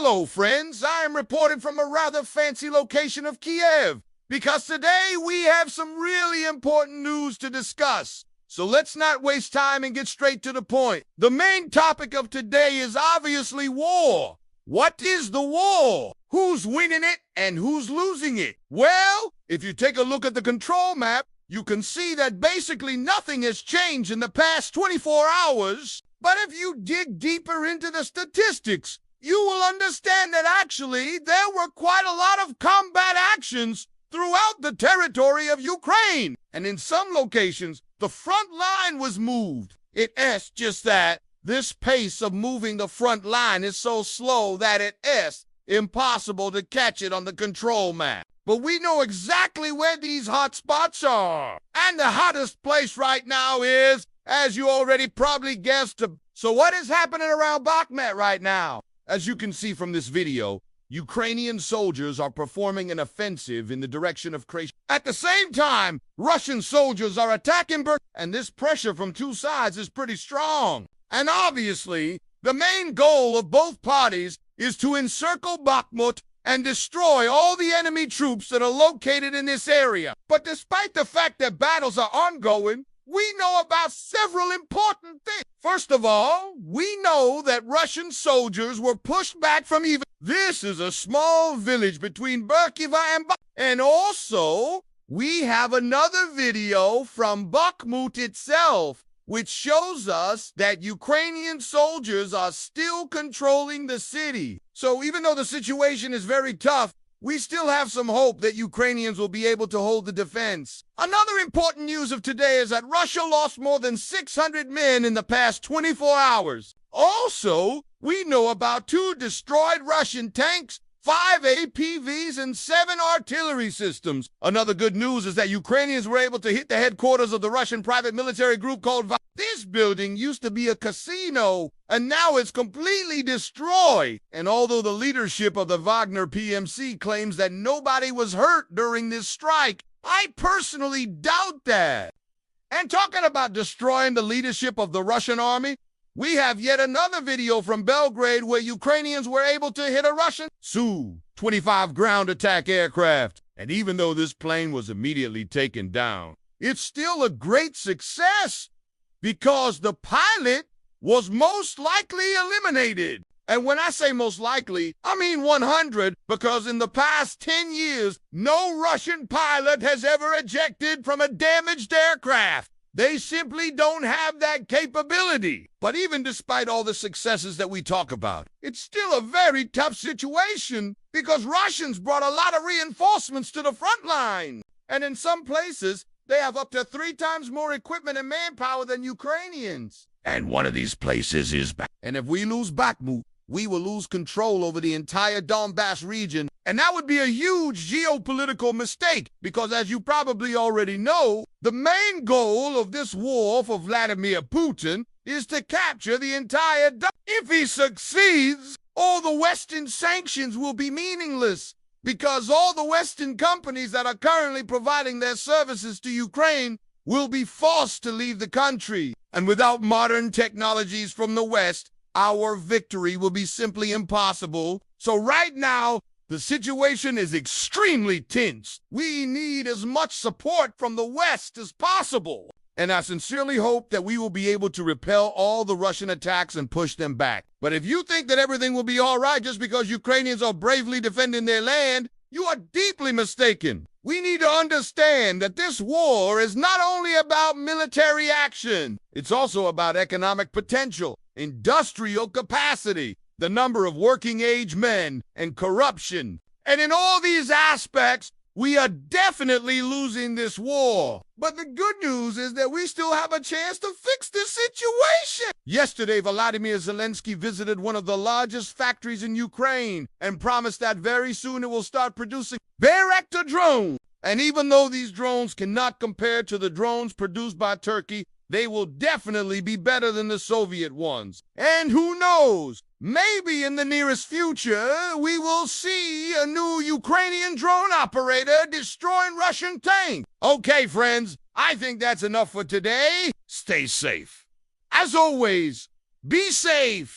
Hello, friends. I am reporting from a rather fancy location of Kiev because today we have some really important news to discuss. So let's not waste time and get straight to the point. The main topic of today is obviously war. What is the war? Who's winning it and who's losing it? Well, if you take a look at the control map, you can see that basically nothing has changed in the past 24 hours. But if you dig deeper into the statistics, you will understand that actually there were quite a lot of combat actions throughout the territory of Ukraine. And in some locations, the front line was moved. It's just that this pace of moving the front line is so slow that it's impossible to catch it on the control map. But we know exactly where these hot spots are. And the hottest place right now is, as you already probably guessed, so what is happening around Bakhmut right now? As you can see from this video, Ukrainian soldiers are performing an offensive in the direction of Ukraine. At the same time, Russian soldiers are attacking Berk, and this pressure from two sides is pretty strong. And obviously, the main goal of both parties is to encircle Bakhmut and destroy all the enemy troops that are located in this area. But despite the fact that battles are ongoing, we know about several important things. First of all, we know that Russian soldiers were pushed back from even. This is a small village between Berkiva and And also, we have another video from Bakhmut itself, which shows us that Ukrainian soldiers are still controlling the city. So even though the situation is very tough, we still have some hope that Ukrainians will be able to hold the defense. Another important news of today is that Russia lost more than 600 men in the past 24 hours. Also, we know about 2 destroyed Russian tanks, 5 APVs, and 7 artillery systems. Another good news is that Ukrainians were able to hit the headquarters of the Russian private military group called This building used to be a casino, and now it's completely destroyed. And although the leadership of the Wagner PMC claims that nobody was hurt during this strike, I personally doubt that. And talking about destroying the leadership of the Russian army, we have yet another video from Belgrade where Ukrainians were able to hit a Russian Su-25 ground attack aircraft. And even though this plane was immediately taken down, it's still a great success because the pilot was most likely eliminated. And when I say most likely, I mean 100, because in the past 10 years, no Russian pilot has ever ejected from a damaged aircraft. They simply don't have that capability. But even despite all the successes that we talk about, it's still a very tough situation because Russians brought a lot of reinforcements to the front line. And in some places, they have up to 3 times more equipment and manpower than Ukrainians. And one of these places is Bakhmut. And if we lose Bakhmut, we will lose control over the entire Donbass region. And that would be a huge geopolitical mistake because, as you probably already know, the main goal of this war for Vladimir Putin is to capture the entire If he succeeds, all the Western sanctions will be meaningless because all the Western companies that are currently providing their services to Ukraine will be forced to leave the country. And without modern technologies from the West, our victory will be simply impossible. So right now, the situation is extremely tense. We need as much support from the West as possible. And I sincerely hope that we will be able to repel all the Russian attacks and push them back. But if you think that everything will be all right just because Ukrainians are bravely defending their land, you are deeply mistaken. We need to understand that this war is not only about military action, it's also about economic potential, industrial capacity, the number of working-age men, and corruption. And in all these aspects, we are definitely losing this war. But the good news is that we still have a chance to fix this situation. Yesterday, Volodymyr Zelensky visited one of the largest factories in Ukraine and promised that very soon it will start producing Bayraktar drones. And even though these drones cannot compare to the drones produced by Turkey, they will definitely be better than the Soviet ones. And who knows, maybe in the nearest future, we will see a new Ukrainian drone operator destroying Russian tanks. Okay, friends, I think that's enough for today. Stay safe. As always, be safe.